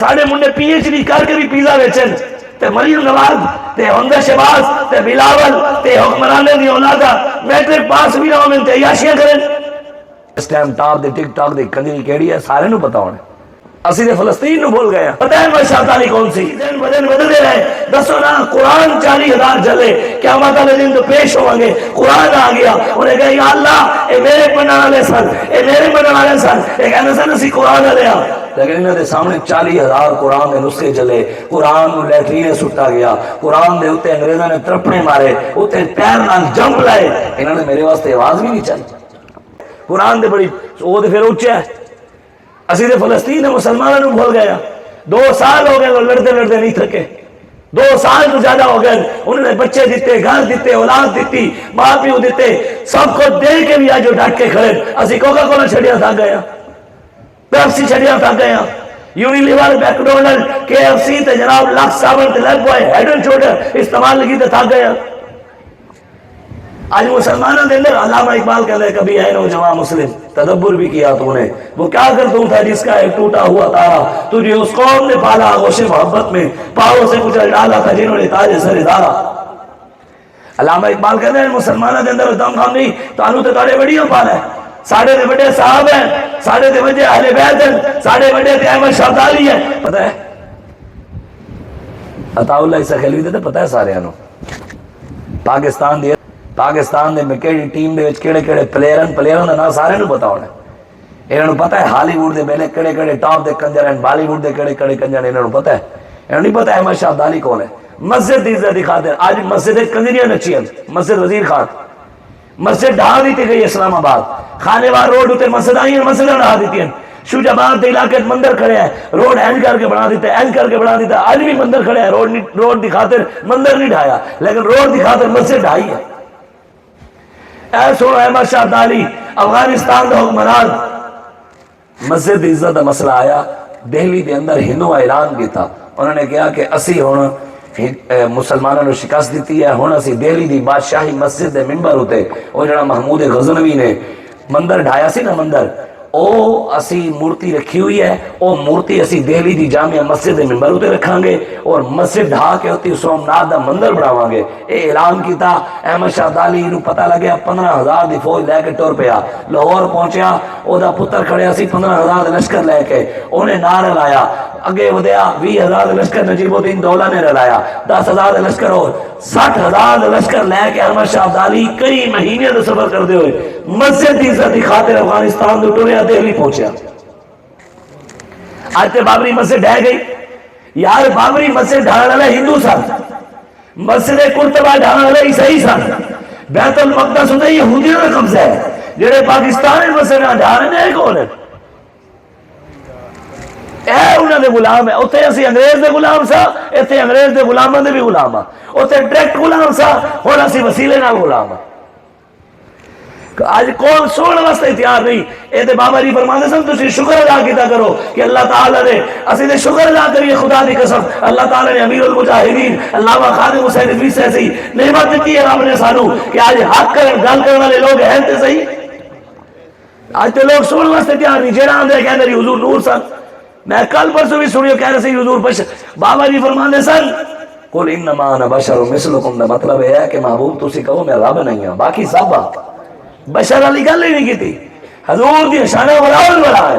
ساڑے Monday P H D کر کے بھی پیزا بیچن تے مریم نواز تے حمزہ شہباز تے بلاول تے حکمرانے دی اولادا میٹرک پاس بھی نہ ہومن تے عیاشیاں کرن. اس time top they tick talk the کنجری کیڑی ہے سارے نو پتا ہونے. اسی دے فلسطین نو بھول گئے. پتہ ہے مشاہد علی کون سی دن بدن بدلے رہے. دسو نا قرآن 40,000 جلے قیامت والے دن تو پیش ہوں گے. قرآن آ گیا انہیں کہا یا اللہ اے میرے پڑھنے والے سن اے میرے پڑھنے والے سن اے کہنے سن اسی قرآن لے آ. لیکن انہوں نے سامنے 40,000 قرآن دے نسخے جلے. قرآن نو لیٹرینے سٹا گیا. قرآن دے ہوتے انگریزوں نے ترپنے مارے ہوتے پیر نال جمپ لائے. انہوں نے میرے واسطے آواز بھی نہیں چاہی. قرآن دے بڑی وہ دے پھر اچھا ہے. اسی دے فلسطین مسلمانوں بھول گیا. 2 سال ہو گئے لڑتے لڑتے نہیں تھکے. 2 سال تو زیادہ ہو گئے. انہوں نے بچے دیتے گھر دیتے اولاد دیتی ماں پیو دیتے سب کو دے کے بھی آج ڈٹ کے کھڑے. اسی کوکا کولا چھڑیا تھا گیا پیپسی چھڑیا تھا گیا Unilever McDonald K F C تے جناب لاکھ صابن تے Lifebuoy Head and Shoulder استعمال لگی تے تھا گیا. آج مسلمانوں کے اندر علامہ اقبال کہتے ہیں کبھی ہے نوجوان مسلم تدبر بھی کیا تو نے وہ کیا کرتا تھا جس کا ایک ٹوٹا ہوا تارا تجھے اس قوم نے پالا آغوش محبت میں پاؤں سے کچل ڈالا تھا جنہوں نے تاج سر دارا. علامہ اقبال کہتے ہیں مسلمانوں کے اندر دم خام نہیں تانوں تے تاڑے بڑیوں پالا ہے. ساڑھے دے بڑے صاحب ہیں ساڑھے دے بڑے اہل بیت ہیں ساڑھے بڑے تے احمد شہدالی ہیں. پتہ ہے عطا اللہ عیسیٰ خیلوی دے پتہ ہے سارے انہوں پاکستان دے میں کیڑی ٹیم دے وچ کیڑے کیڑے پلیئرن دا نام سارے نوں پتہ ہونا. انہاں نوں پتہ ہے ہالی ووڈ دے پہلے کیڑے کیڑے ٹاپ دے کنجر ہیں بالی ووڈ دے کیڑے کیڑے کنجر انہاں نوں پتہ ہے. انہاں نہیں پتہ احمد شہدالی کون ہے. مسجد دی عزت دی خاطر آج مسجد کنجریاں نچیاں مسجد وزیر خان مسجد ڈھا دیتی گئی اسلام آباد خانیوار روڈ تے مسجد آئی ہیں مسجد ڈھا دیتی ہیں. شوجاباد دے علاقے مندر کھڑے ہیں روڈ اینڈ کر کے بنا دیتے اینڈ کر کے بنا دیتا. آج بھی مندر کھڑے ہیں روڈ دی خاطر مندر نہیں ڈھایا لیکن روڈ دی خاطر مسجد ڈھائی ہے. اے سنو احمد شہدالی افغانستان دا حکمران مسجد عزت دا مسئلہ آیا دہلی دے اندر ہندو اعلان کیتا. انہوں نے کہا کہ اسی ہون مسلمانوں نے شکست دیتی ہے ہون اسی دہلی دی بادشاہی مسجد دے ممبر ہوتے وہ جڑا محمود غزنوی نے مندر ڈھایا سی نا مندر او اسی مورتی رکھی ہوئی ہے او مورتی اسی دہلی دی جامعہ مسجد دے ممبر ہوتے رکھاں گے اور مسجد ڈھا کے ہوتی سومناتھ دا مندر بڑھاواں گے. اے اعلان کیتا. احمد شہدالی نو پتہ لگیا 15,000 دی فوج لے کے ٹر پیا لاہور پہنچیا او دا پتر کھڑیا سی 15,000 لشکر لے کے انہیں نعرہ لایا اگے ودیا 20,000 لشکر نجیب الدین دولہ نے رلایا 10,000 لشکر اور 60,000 لشکر لے کے احمد شہدالی کئی مہینے دے سفر کردے ہوئے مسجد دی عزت دی خاطر افغانستان دے ٹریا دہلی پہنچیا. آج تے بابری مسجد ڈھہ گئی یار بابری مسجد ڈھانے والا ہندو سن مسجد قرطبہ ڈھانے والا عیسائی سن بیت المقدس ہوتا یہودیوں کا قبضہ ہے جڑے پاکستان مسجد ڈھا رہے ہیں کون ہے اے انہوں نے غلام ہے. اتنے اسی انگریز دے غلام سا اتنے انگریز دے غلاموں دے بھی غلام ہاں اتنے ڈائریکٹ غلام سا ہن اسی وسیلے نال غلام ہاں. آج کون سوڑ واسطے تیار نہیں. اے تے بابا جی فرماندے سن تسی شکر ادا کیتا کرو کہ اللہ تعالی نے اسی تے شکر ادا کریے خدا دی قسم اللہ تعالی نے امیر المجاہدین علامہ خادم حسین رضوی سے ایسی نعمت دیتی ہے رب نے سانو کہ آج حق کرن گل کرنے والے لوگ ہیں تے صحیح. آج تے لوگ سوڑ واسطے تیار نہیں جیڑا آندے کہندے نہیں حضور نور سن. میں کل پرسوں بھی سنیو کہہ رہے سی حضور بشر بابا جی فرماندے سن قل انما انا بشر مثلکم دا مطلب ہے کہ محبوب تسی کہو میں رب نہیں ہوں باقی سب بشر علی گل ہی نہیں کی تھی حضور دی شان ولاول بڑا ہے.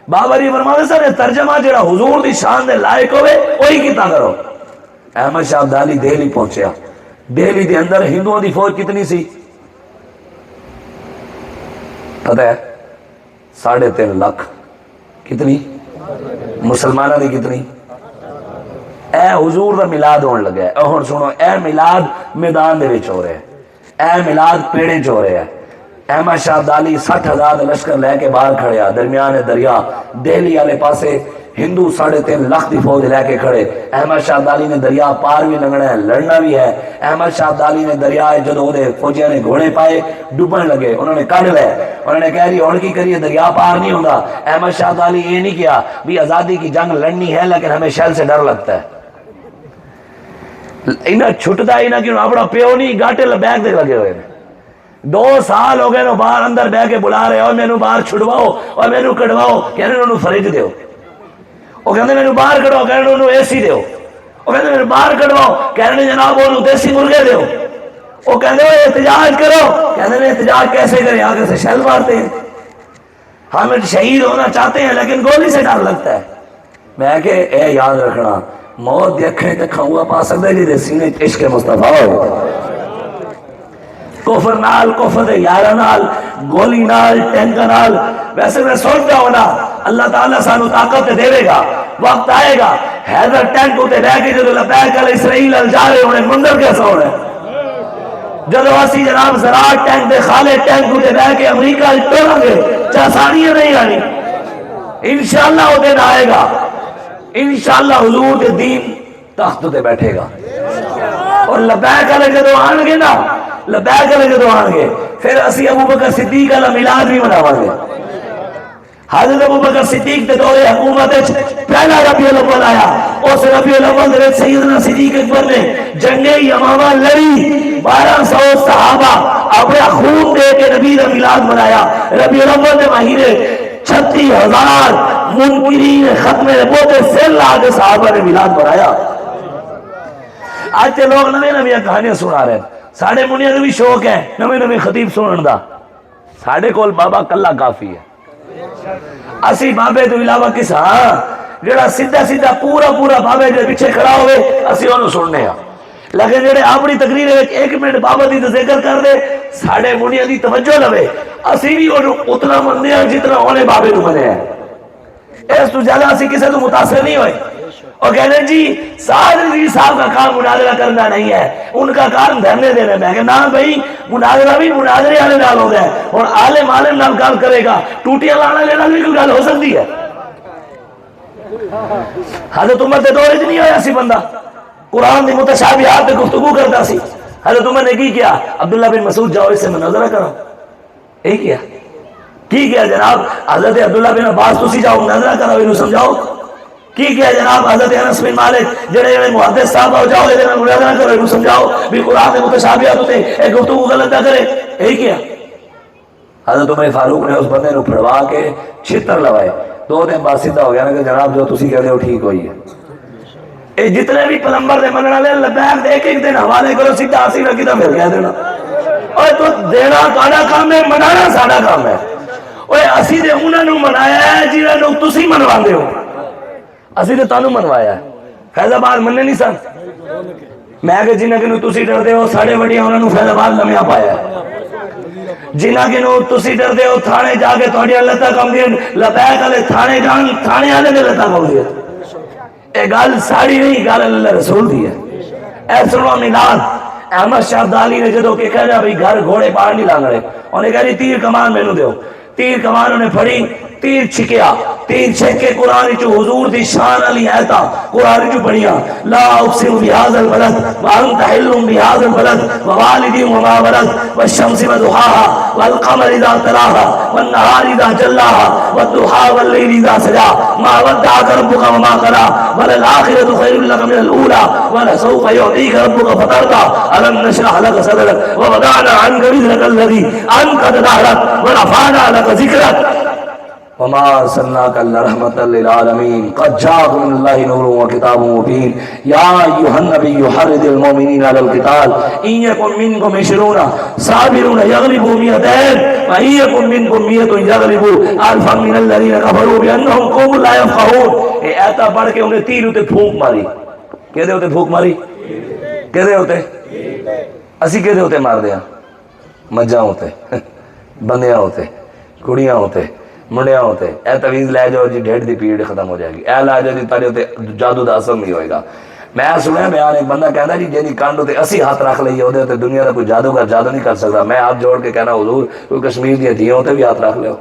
بابا جی فرماندے سن ترجمہ جڑا حضور دی شان دے لائق ہوئے وہی کیتا کرو. احمد شہدالی دہلی پہنچیا. دہلی دے اندر ہندوؤں دی فوج کتنی سی پتہ ہے 3.5 لاکھ. کتنی مسلمانہ دی کتنی. اے حضور دا میلاد ہون لگا ہے. ہن سنو اے میلاد میدان دے وچ ہو رہا ہے اے میلاد پیڑے چ ہو رہا ہے. احمد شہدالی 60,000 لشکر لے کے باہر کھڑیا درمیان دریا دہلی والے پاسے ہندو 3.5 لاکھ دی فوج لے کے کھڑے. احمد شہدالی نے دریا پار بھی لنگنا ہے لڑنا بھی ہے. احمد شہدالی نے دریا جدو دے فوجیاں نے گھوڑے پائے ڈوبن لگے انہوں نے کڈ لے انہوں نے کہہ رہی ہن کی کریے دریا پار نہیں ہوندا. احمد شہدالی یہ نہیں کیا بھی آزادی کی جنگ لڑنی ہے لیکن ہمیں شیل سے ڈر لگتا ہے. انہیں چھٹتا ہی نہ کیوں اپنا پیو نہیں گاٹے بیگ دے لگے ہوئے 2 سال ہو گئے نو باہر اندر بہ کے بلا رہے اور مینوں باہر چھڑواؤ اور مینوں کڈواؤ کہ انہوں نے فرج دیو. وہ کہتے میرے باہر کھڑو، کہنے انہوں اے سی دیو، وہ کہتے میرے باہر کھڑواؤ، کہنے جناب انہوں دیسی مرغے دیو، وہ کہتے ہیں احتجاج کرو، کہتے ہیں احتجاج کیسے کریں، آگے سے شیل مارتے ہیں، ہم شہید ہونا چاہتے ہیں لیکن گولی سے ڈر لگتا ہے۔ میں کہ اے یاد رکھنا موت دیکھیں تکھا ہوا پا سکتا ہے جی سینے عشق مصطفیٰ ہو، کفر نال، کفر دے یارہ نال، گولی نال، ٹینک نال۔ ویسے میں سوچتا ہوں نا اللہ تعالیٰ سانو طاقت دے گا، وقت آئے گا حیدر ٹینک ہوتے رہ کے جو لبیک علیہ اسرائیل جا رہے ہونے منظر کیسا ہونا ہے، جدو اسی جناب زراعت ٹینک دے خالے ٹینک ہوتے رہ کے امریکہ ٹولیں گے چاسانیاں نہیں آنی، انشاءاللہ وہ دن آئے گا، انشاءاللہ حضور دے دین تخت تے بیٹھے گا، اور لبیک علیہ جدو آن گے نا، لبیک علیہ جدو آن گے پھر اسی ابو بکر صدیق علیہ میلاد بھی مناواں گے۔ حضرت ابو بکر صدیق دے دور حکومت پہلا ربیع الاول آیا، اس ربیع الاول دے سیدنا صدیق اکبر نے جنگ یمامہ لڑی، 1200 صحابہ اپنا خون دے کے نبی دا میلاد منایا۔ ربیع الاول دے مہینے 36,000 منکرین ختم نبوت سے لا کے صحابہ نے میلاد منایا۔ آج تے لوگ نویں نویں کہانیاں سنا رہے ہیں، ساڑھے منیاں کو بھی شوق ہے نویں نویں خطیب سنن دا، ساڑھے کول بابا کلا کافی ہے۔ اسی بابے تو علاوہ کس ہاں جڑا سیدھا سیدھا پورا پورا بابے جڑے پیچھے کھڑا ہوئے اسی انہوں سننے ہیں، لیکن جڑے اپنی تقریر ہے ایک منٹ بابا دی ذکر کر دے ساڑھے منیاں دی توجہ لوے، اسی بھی اتنا مندے ہیں جتنا انہیں بابے تو منے ہیں، اس تو زیادہ اسی کسے تو متاثر نہیں ہوئے۔ اور کہنے جی صادری صاحب کا کام مناظرہ کرنا نہیں ہے، ان کا کام دھرنے دینے میں کہ نا بھئی مناظرہ بھی مناظرے آنے نال ہو گئے، اور عالم عالم نال کام کرے گا، ٹوٹیاں لانا لینا بھی کوئی گل ہو سکتی ہے۔ حضرت عمر دے دور نہیں ہویا سی بندہ قرآن دی متشابہات پہ گفتگو کرتا سی، حضرت عمر نے کی کیا، عبداللہ بن مسعود جاؤ اس سے مناظرہ کرو، یہی کیا کی کیا جناب، حضرت عبداللہ بن عباس تسی جاؤ مناظرہ کرو انہوں سمجھاؤ، کی کیا جناب حضرت انس بن مالک جڑے محدث صاحب ہو جاؤ یہ مناظرہ کرو انہوں سمجھاؤ بھی قرآن دے متشابہات ہوتے ایک گفتگو غلط نہ کرے، یہی کیا۔ حضرت عمر فاروق نے اس بندے کو پھڑوا کے چھتر لوائے، 2 دن بعد سیدھا ہو گیا نا کہ جناب جو تسی کہہ رہے ہو ٹھیک ہوئی ہے، اے جتنے بھی پلمبر دے مننا لے لبیک دے ایک دن حوالے کرو سیدھا آسی نہ کدھا مل گیا دینا، اور تو دینا تہاڈا کام ہے، منانا ساڈا کام ہے، اوے اسی دے انہاں نوں منایا ہے جنہاں نوں تسی منواندے ہو، اسی نے تانوں منوایا ہے، فیض آباد مننے نہیں سن، میں کہ جنہاں کنوں تسی ڈر دے ہو ساڑھے وڈیاں انہاں نوں فیض آباد لمیا پایا ہے، جنہاں کنوں تسی ڈر دے ہو تھانے جا کے تہاڈیاں لتاں کم دین لبیک والے تھانے جان تھانے والے دے لتاں کم دین، اے گل ساڑی نہیں گل اللہ رسول دی ہے۔ اے سنو میلاد احمد شاہ ابدالی نے جدو کہ کہنا بھئی گھر گھوڑے باہر نہیں لانگ رہے، انہیں کہا جی تیر کمان میں نو دیو، تیر کمان انہیں پھڑی، تیر چھکیا، تیر چھک کے قرآن چو حضور دی شان علی آیتا قرآن چو پڑھیا، لا اقسم بهذا البلد وانت حل بهذا البلد ووالد وما ولد والشمس وضحاها والقمر اذا تلاها والنهار اذا جلاها والضحى والليل اذا سجى ما ودعك ربك وما قلى وللآخرة خير لك من الأولى ولسوف يعطيك ربك فترضى ألم نشرح لك صدرك ووضعنا عنك وزرك الذي أنقض ظهرك ورفعنا لك ذكرك وما ارسلناك الا رحمة للعالمين قد جاءكم من الله نور وكتاب مبين يا ايها النبي حرض المؤمنين على القتال ان يكن منكم 20 صابرون يغلبوا 200 وان يكن منكم 100 يغلبوا الفا من الذين كفروا بانهم قوم لا يفقهون۔ اے ایتا پڑھ کے انہیں تیر اتے پھونک ماری، کہتے ہوتے پھونک ماری، کہتے ہوتے اسی کہتے ہوتے مار دیا، مجھاں ہوتے بندیاں ہوتے کڑیاں ہوتے منڈیاں ہوتے، اے تویز لے جاؤ جی ڈیڑھ دی پیڑ ختم ہو جائے گی، اے لے جاؤ جی تارے ہوتے جادو دا اثر نہیں ہوئے گا۔ میں سنیا بیان ایک بندہ کہتا جی جی کانڈ ہوتے اسی ہاتھ رکھ لئیے ہوتے ہوتے دنیا دا کوئی جادوگر جادو نہیں کر سکتا۔ میں ہاتھ جوڑ کے کہنا حضور کوئی کشمیر دیا دھیاں ہوتے بھی ہاتھ رکھ لو،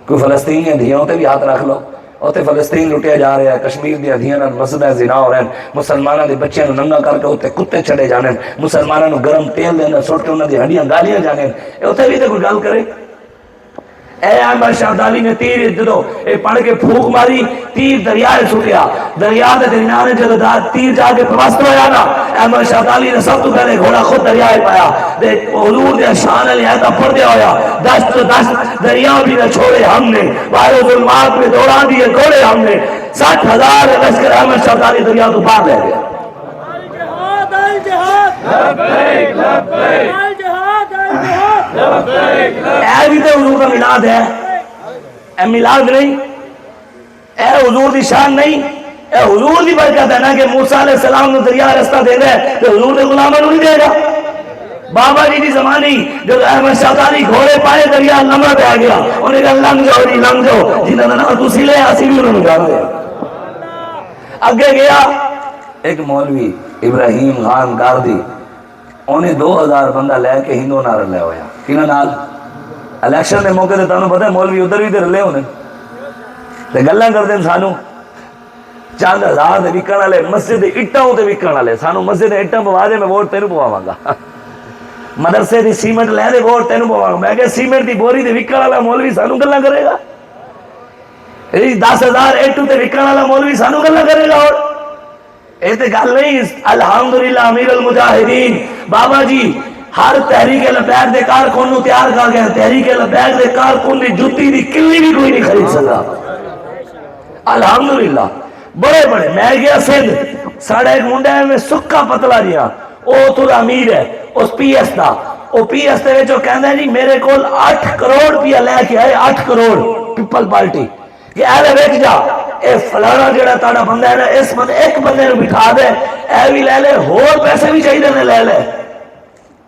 کوئی فلسطین دیا دھیاں ہوتے بھی ہاتھ رکھ لو، ہوتے فلسطین لٹیا جا رہے ہیں، کشمیر دیا دھیاں مسجدیں زنا ہو رہے ہیں، مسلمانوں دے بچیاں ننگا کر کے ہوتے کتے چڑے جانے، مسلمانوں گرم تیل دینا سوٹ کے انہوں دی ہڈیاں گالیاں جانے، ہوتے بھی تو کوئی گل کرے۔ اے احمد شاہ ابدالی نے تیر جدو پڑھ کے پھوک ماری، تیر دریائے چھوٹیا، دریا دے درمیان جدو تیر جا کے پرست ہویا نا، احمد شاہ ابدالی نے سب تو پہلے گھوڑا خود دریائے پایا، حضور دے شان علی آیتہ پڑھ دیا ہویا، دست دریا بھی نہ چھوڑے ہم نے، باہر ظلمات میں دوڑا دیے گھوڑے ہم نے، 60,000 لشکر احمد شاہ ابدالی دریا تو پار لے گیا. اے بھی تو حضور کا میلاد ہے. اے میلاد نہیں, اے حضور دی شان نہیں, اے حضور دی برکت ہے نا کہ موسیٰ علیہ السلام نے دریا رستہ دے رہے ہیں تو حضور نے غلامہ نہیں دے گا. بابا جی دی زمانی جب احمد شاہ ابدالی گھوڑے پائے دریا لمحہ پہ آ گیا, انہیں کہا لنگ جاؤ جی لنگ جاؤ, جنہوں نے نام تسی لے اسی بھی انہوں نے جانا ہے. اگے گیا ایک مولوی ابراہیم خان کاردی, انہیں 2000 بندہ لے کے ہندو نہ رلے ہویا. کینا نال الیکشن دے موقع تے تانوں پتہ ہے مولوی ادھر بھی تے رلے ہونے تے گلاں کردے سانو چند ہزار دے وکن والے مسجد اٹاں تے وکن والے. سانو مسجد اٹاں پوا دے میں ووٹ تینوں پواواں گا, مدرسے دی سیمنٹ لے دے ووٹ تینوں پواواں گا. میں کہ سیمنٹ دی بوری تے وکن والا مولوی سانو گلاں کرے گا, 10,000 ایٹو تے وکن والا مولوی سانو گلاں کرے گا. اور اے تے گل نہیں. الحمدللہ امیر المجاہدین بابا جی ہر تحریک لبیک دے کارکن نو تیار کر گئے. تحریک لبیک دے کارکن دی جُتی دی کلی بھی کوئی نہیں خرید سکا. الحمدللہ بڑے بڑے. میں گیا سندھ, ساڑھا ایک منڈا ہے میں سکا پتلا جیا, او تو امیر ہے اس پی ایس دا. او پی ایس دے وچ او کہندا ہے جی میرے کول 8 کروڑ روپیہ لے کے آئے, 8 کروڑ پیپل پارٹی کہ اے ویکھ جا اے فلانا جڑا تاڑا بندہ ہے نا اس بندے ایک بندے نو بٹھا دے, اے بھی لے لے, ہور پیسے بھی چاہیے نے لے لے.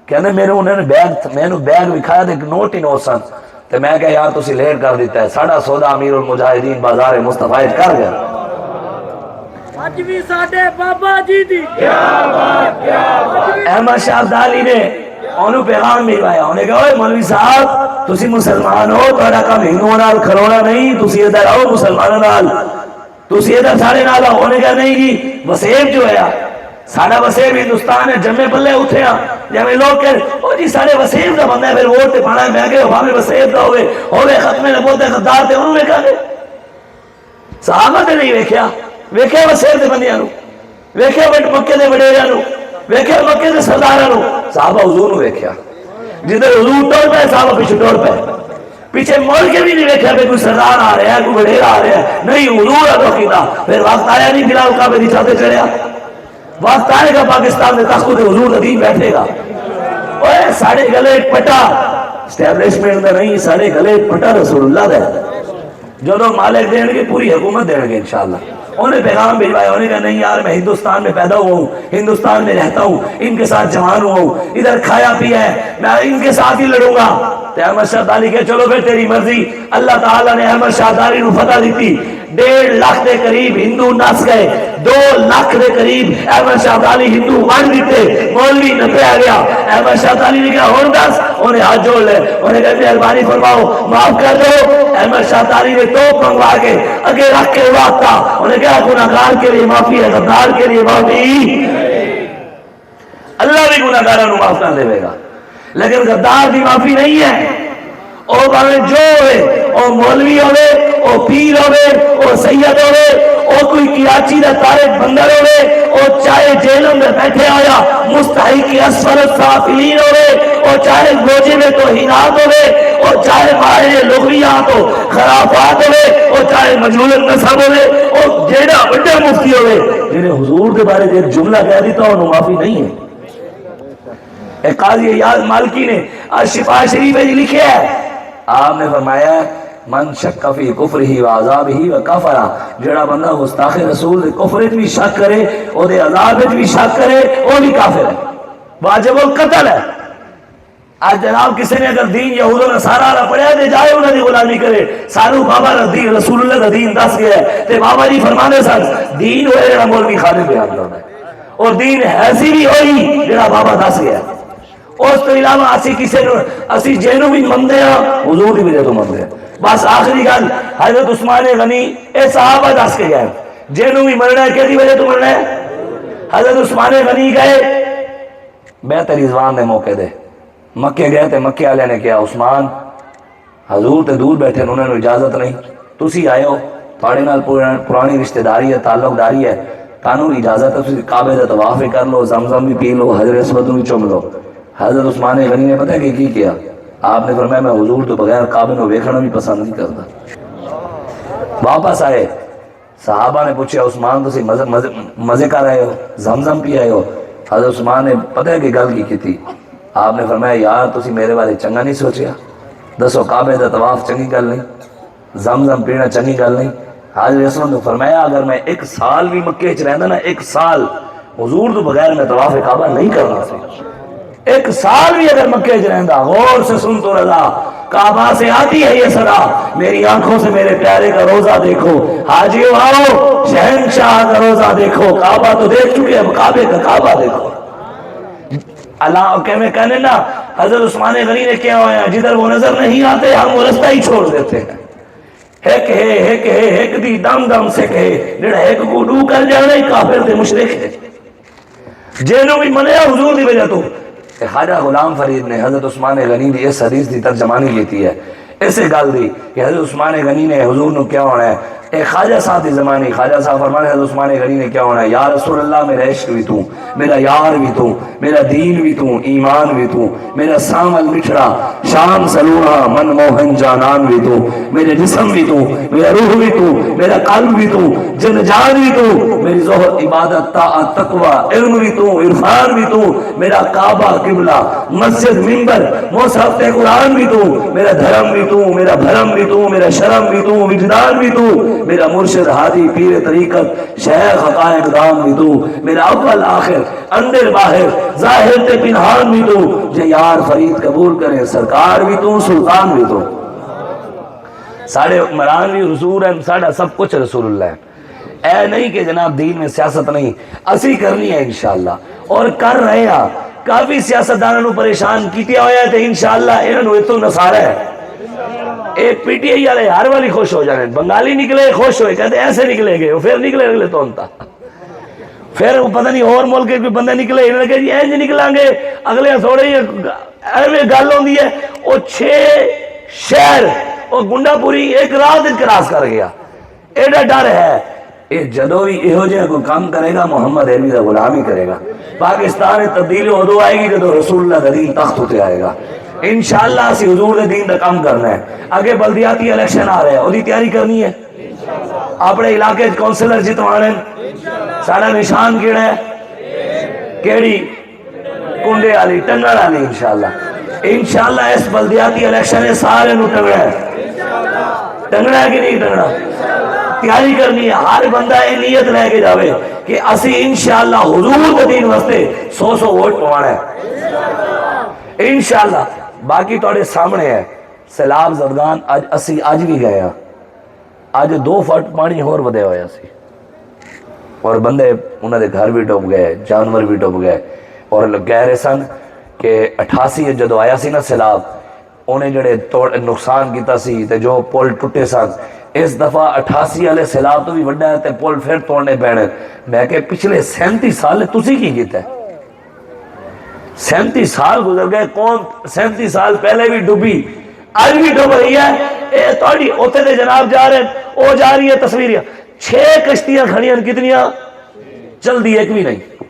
کہنے میرے انہوں نے بیگ میں نو بیگ وکھایا تے نوٹ ہی نوٹ سن تے میں کہا یار تسی لیٹ کر دیتا ہے. ساڑھا سودا امیر المجاہدین بازار مصطفیٰ کر گیا. اج بھی ساڈے بابا جی دی احمد شاہ ابدالی نے انہوں پیغام بھیجوایا. انہیں کہا اوے مولوی صاحب تسی مسلمان ہو, تہاڈا کام ہندوؤں نال کھلونا نہیں, تسی ادھر آؤ مسلمانوں نال, تسی ادھر سارے نال آؤ. انہیں کہا نہیں جی وسیب جو ہے ساڑھا وسیب ہندوستان ہے, جمعے پلے اٹھے ہیں جمعے لوگ کہہ او جی ساڑھے وسیب دا بندہ ہے پھر ووٹ تے پانا ہے. میں کہ بھاوے وسیب دا ہوئے ختم نبوت غدار تے انہوں نے کہا کہ صحابہ تے نہیں ویکھیا, ویکھے وسیب دے بندیاں نو, ویکھے مکے دے وڈیریاں نو, ویکھے مکے دے سرداراں نو. صحابہ حضور نو ویکھیا, جدھر حضور ٹور پہ صحابہ پیچھے ٹور پہ, پیچھے مول کے بھی نہیں ویکھیا کہ کوئی سردار آ رہا ہے کوئی وڈیرا آ رہا ہے. نہیں حضور ادا کیتا. پھر وقت آیا نہیں بلال کعبے دی چھت تے چڑھیا, وقت آئے گا پاکستان میں تخت تے حضور ندیم بیٹھے گا. اوے ساڑے گلے ایک پٹا اسٹیبلشمنٹ دا نہیں, ساڑے گلے ایک پٹا رسول اللہ دا ہے. جو مالک دیں گے پوری حکومت دیں گے انشاءاللہ. انہیں پیغام بھیجوایا, انہیں کہا نہیں یار میں ہندوستان میں پیدا ہوا ہوں, ہندوستان میں رہتا ہوں, ان کے ساتھ جوان ہوا ہوں, ادھر کھایا پیا ہے, میں ان کے ساتھ ہی لڑوں گا. تو احمد شاہ ابدالی کہ چلو پھر تیری مرضی. اللہ تعالیٰ نے احمد شاہ ابدالی نو فتح دیتی. 1.5 لاکھ دے قریب ہندو نس گئے, 2 لاکھ دے قریب احمد شاہ ابدالی ہندو ون دیتے, مولوی نپیا گیا. احمد شاہ ابدالی نے کہا ہون دس, انہیں ہاتھ جوڑ لے, انہیں کہا مہربانی فرماؤ معاف کر دو. احمد شاہ ابدالی نے توپ منگوا کے اگے رکھ کے واسطہ, انہیں کہا گناہگار کے لیے معافی ہے, غدار کے لیے معافی. اللہ بھی گناہگاراں نو معاف کر دے گا, لیکن غدار دی معافی نہیں ہے. او باوے جو ہوئے, او مولوی ہوئے, او پیر ہوئے, او سید ہوئے, او کوئی کراچی دا طارق بندر ہوئے, او چاہے جیلوں میں بیٹھے آیا مستحق اسفل السافلین ہوئے, او چاہے گوجے میں توہینات ہوئے, او چاہے ماہر لغویات ہو خرافات ہوئے, او چاہے مجہول النسب ہوئے, او جیڑا بڑے مفتی ہوئے, جنہیں حضور کے بارے ایک جملہ کہہ دیتا انہوں معافی نہیں ہے. ایک قاضی ایاز مالکی نے شفا شریف میں لکھے ہے, آپ نے فرمایا من شک فی کفرہ و عذابہ و کفرہ, جڑا بندہ گستاخ رسول دے کفر وچ بھی شک کرے, او دے عذاب وچ بھی شک کرے, او بھی کافر ہے, واجب القتل ہے. آج جناب کسی نے اگر دین یہود و نصارہ والا پڑھیا تے جائے انہاں دی غلامی کرے. سانو بابا دین رسول اللہ دا دین دس گیا ہے, تے بابا جی فرمانے سن دین ہوئے جڑا مولوی خادم بیان کردا ہے, اور دین ایسی بھی ہوئی جڑا بابا دس گیا ہے. اس تو علاوہ اسی کسی نو اسی جینو بھی مندے ہیں, حضور دی وجہ تو مندے ہیں. بس آخری گل حضرت عثمان غنی اے صحابہ دس کے گئے, جینو بھی مرنا ہے کہدی وجہ تو مرنا ہے. حضرت عثمان غنی گئے بیعت رضوان دے موقع دے, مکے گئے تے مکے والے نے کہا عثمان حضور تے دور بیٹھے انہوں نے اجازت نہیں, تسی آئے ہو, تھوڑے نال پرانی رشتہ داری ہے, تعلق داری ہے, تانوں اجازت ہے تسی کعبے دا طواف بھی کر لو, زمزم بھی پی لو, حجر اسود بھی چوم لو. حضرت عثمان غنی نے پتہ کہ کی کیا, آپ نے فرمایا میں حضور تو بغیر کعبے نو ویکھنا بھی پسند نہیں کرتا. واپس آئے, صحابہ نے پوچھا عثمان تسی مزے کر رہے ہو، زمزم پی آئے ہو؟ حضرت عثمان نے پتہ ہے کہ گل کی تھی؟ آپ نے فرمایا یار تسی میرے بارے چنگا نہیں سوچیا، دسو کعبے دا طواف چنگی گل نہیں، زمزم پینا چنگی گل نہیں؟ حضرت عثمان نے فرمایا اگر میں ایک سال بھی مکے چ رہندا نا، ایک سال حضور تو بغیر میں طواف کعبہ نہیں کرنا سی، ایک سال بھی اگر مکے چ رہندا۔ غور سے سن تو رضا، کعبہ سے آتی ہے یہ صدا، میری آنکھوں سے میرے پیارے کا روزہ دیکھو، حاجیو آؤ شہنشاہ کا روزہ دیکھو، کعبہ تو دیکھ چکے اب کعبے کا کعبہ دیکھو۔ اللہ کہنے نا حضرت عثمان غنی نے کیا ہوا ہے، جدھر وہ نظر نہیں آتے ہم وہ رستہ ہی چھوڑ دیتے ہیں۔ ہیک دی دم دم سے کہے، جڑا ہیک کو ڈو کر جانے کافر تے مشرک ہے، جنہوں بھی منیا حضور دی وجہ تو۔ خواجہ غلام فرید نے حضرت عثمان غنی دی اس حدیث دی ترجمانی کیتی ہے، اسے گل دی کہ حضرت عثمان غنی نے حضور نو کیا ہونا ہے، اے خواجہ صاحب دی زمانی، خواجہ صاحب فرمانے حضرت عثمان غنی نے کیا ہونا ہے، یا رسول اللہ میرا عشق بھی تو، میرا یار بھی تو، میرا دین بھی تو، ایمان بھی تو، میرا سامل مٹھڑا شام سلونا من موہن جانان بھی تو، میرے جسم بھی تو، میرا روح بھی تو، میرا قلب بھی تو، جن جان بھی تو، میری ظہر عبادت طاعت تقوی علم بھی تو، عرفان بھی تو، میرا کعبہ قبلہ مسجد منبر مصحف قرآن بھی تو، میرا دھرم بھی تو، میرا بھرم بھی تو، میرا شرم بھی تو، وجدان بھی تو، میرا مرشد ہادی پیر طریقت شیخ حقائق دام بھی تو، میرا اول آخر اندر باہر ظاہر تے پنہان بھی تو، جے یار فرید قبول کریں سرکار بھی تو، سلطان بھی تو۔ ساڑھے مران بھی رسول ہیں، ساڑھا سب کچھ رسول اللہ ہے۔ اے نہیں کہ جناب دین میں سیاست نہیں، اسی کرنی ہے انشاءاللہ اور کر رہے ہیں۔ کافی سیاستدانوں پریشان کیتے ہوئے ہیں تو انشاءاللہ انہوں نے تو نصارہ ہے۔ ایک پی ٹی آئی والے ہر والی خوش ہو جانے، بنگالی نکلے خوش ہوئے، کہتے ایسے نکلے گئے، پھر نکلے اگلے تو انتا، پھر وہ پتہ نہیں اور ملک کے بندے نکلے، انہوں نے کہا جی اینج نکلیں گے اگلے تھوڑے ہی ایویں گل ہوندی ہے۔ وہ 6 شہر وہ گنڈا پوری ایک رات کراس کر گیا، ایڈا ڈر ہے یہ جدو بھی یہو جہاں کوئی کام کرے گا محمد عربی کا غلام ہی کرے گا۔ پاکستان تبدیلی ادو آئے گی جدو رسول اللہ کا دین تخت ہوتے آئے گا۔ انشاءاللہ اسی حضور دے دین دا کام کرنا ہے۔ آگے بلدیاتی الیکشن آ رہے ہیں، وہی تیاری کرنی ہے۔ اپنے علاقے کونسلر جتوانے، سارا نشان کیڑا ہے، کیڑی کنڈے والی ٹنگڑ والی۔ انشاءاللہ اس بلدیاتی الیکشن ہے سارے نو ٹنگڑا ہے، ٹنگڑا ہے کہ نہیں ٹنگڑا؟ تیاری کرنی ہے، ہر بندہ یہ نیت لے کے جاوے کہ اسی انشاءاللہ حضور کے دین واسطے 100 ووٹ پوانا ہے انشاءاللہ۔ باقی توڑے سامنے ہے سیلاب زدگان، اج بھی گئے ہیں، اج 2 فٹ پانی اور ودے ہویا سی، اور بندے انہوں نے گھر بھی ڈوب گئے، جانور بھی ڈوب گئے، اور کہہ رہے سن کہ 88 جدو آیا سی نا سیلاب، انہیں جڑے نقصان کیتا سی تے جو پول ٹوٹے سن، اس دفعہ 88 والے سیلاب تو بھی وڈا ہے تے پول پھر توڑنے پینے۔ میں کہ پچھلے 37 سال تسی کی کیتا ہے؟ 37 سال گزر گئے، کون 37 سال پہلے بھی ڈوبی، آج بھی ڈوب رہی ہے۔ اے توڑی اوتے دے جناب جا رہے ہیں، او جا رہی ہے تصویریاں، 6 کشتیاں کھڑیاں کتنیاں چل دی ایک بھی نہیں،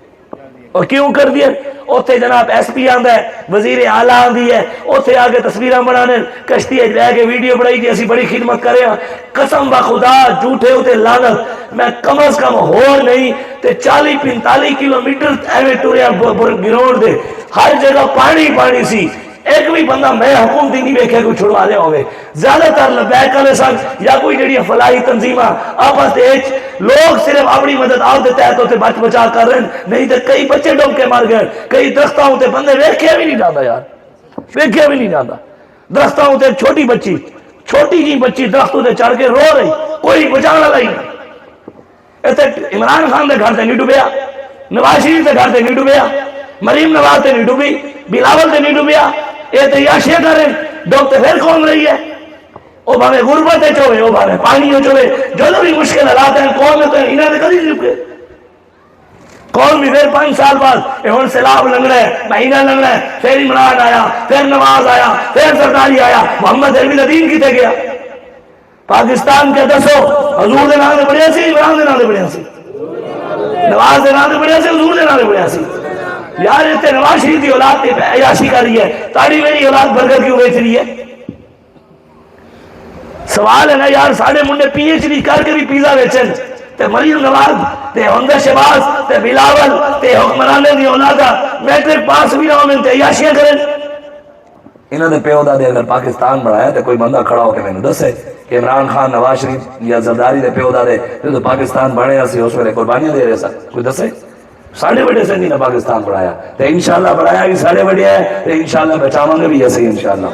اور کیوں کر دیا؟ اوتھے جناب ایس پی آندا ہے، وزیر اعلیٰ آندی ہے، اوتھے آگے تصویراں بنانے، کشتی لے کے ویڈیو بنائی کہ اسی بڑی خدمت کرے ہیں۔ قسم بخدا جھوٹے ہوتے لعنت، میں کم از کم ہور نہیں تے 40-45 کلومیٹر ایویں ٹوریا گراؤنڈ دے، ہر جگہ پانی پانی سی، ایک بھی بندہ میں حکومتی نہیں ویکھے کوئی چھڑوا لیا ہوئے۔ زیادہ تر لبیک والے سن یا کوئی جڑی فلاحی تنظیماں آپس دے لوگ صرف اپنی مدد آپ دیتا ہے تو تے بچ بچا کر رہے ہیں، نہیں تے کئی بچے ڈوب کے مر گئے، کئی درختوں ہوتے بندے ویکھے بھی نہیں جاتا یار، ویکھے بھی نہیں جاتا۔ درختوں ہوتے چھوٹی بچی، چھوٹی جی بچی درختوں تے چڑھ کے رو رہی، کوئی بچانا نہیں۔ ایتھے عمران خان دے گھر تے نہیں ڈوبیا، نواز شریف دے گھر تے نہیں ڈوبیا، مریم نواز تے نہیں ڈوبی، بلاول تے نہیں ڈوبیا، یہ تو یاشیہ کریں ڈوبتے پھر کون رہی ہے؟ وہ بھاوے غربت ہے چوے، وہ بھاوے پانی ہو چوے، جو بھی مشکل حالات ہیں قوم میں تو انہوں نے کدی نہیں رکے۔ قوم بھی پھر 5 سال بعد یہ ہن سیلاب لنگڑا ہے، مہینہ لنگڑا ہے، پھر عمران آیا، پھر نواز آیا، پھر سرداری آیا، محمد عربی الدین کیتے گیا؟ پاکستان کے دسو حضور دے نام دے بڑھیا سی، عمران دے نام دے بڑھیا سی، نواز دے نام دے بڑھیا سی، حضور دے نام دے بڑھیا سی؟ یار اتنے نواز شریف کی اولاد تے عیاشی کر رہی ہے، تاڑی میری اولاد برگر کیوں بیچ رہی ہے؟ سوال ہے نا یار، ساڑھے منڈے پی ایچ ڈی کر کے بھی پیزا بیچن، تے مریم نواز تے حمزہ شہباز تے بلاول تے حکمرانے دی اولادہ میٹرک پاس بھی نہ ہونے تے عیاشیاں کریں. انہوں نے پیو دادے اگر پاکستان بڑھایا تو کوئی بندہ کھڑا ہو کے میں نے دسے کہ عمران خان نواز شریف یا زرداری دے پیو دادے جو پاکستان بڑھے اسی اس ویلے قربانیاں دے رہے سا, کوئی دسے؟ ساڑھے بڑے سے نہیں پاکستان بڑھایا تو انشاءاللہ بڑھایا بھی ساڑھے بڑے ہے تو انشاءاللہ بچاواں گے بھی ایسے انشاءاللہ.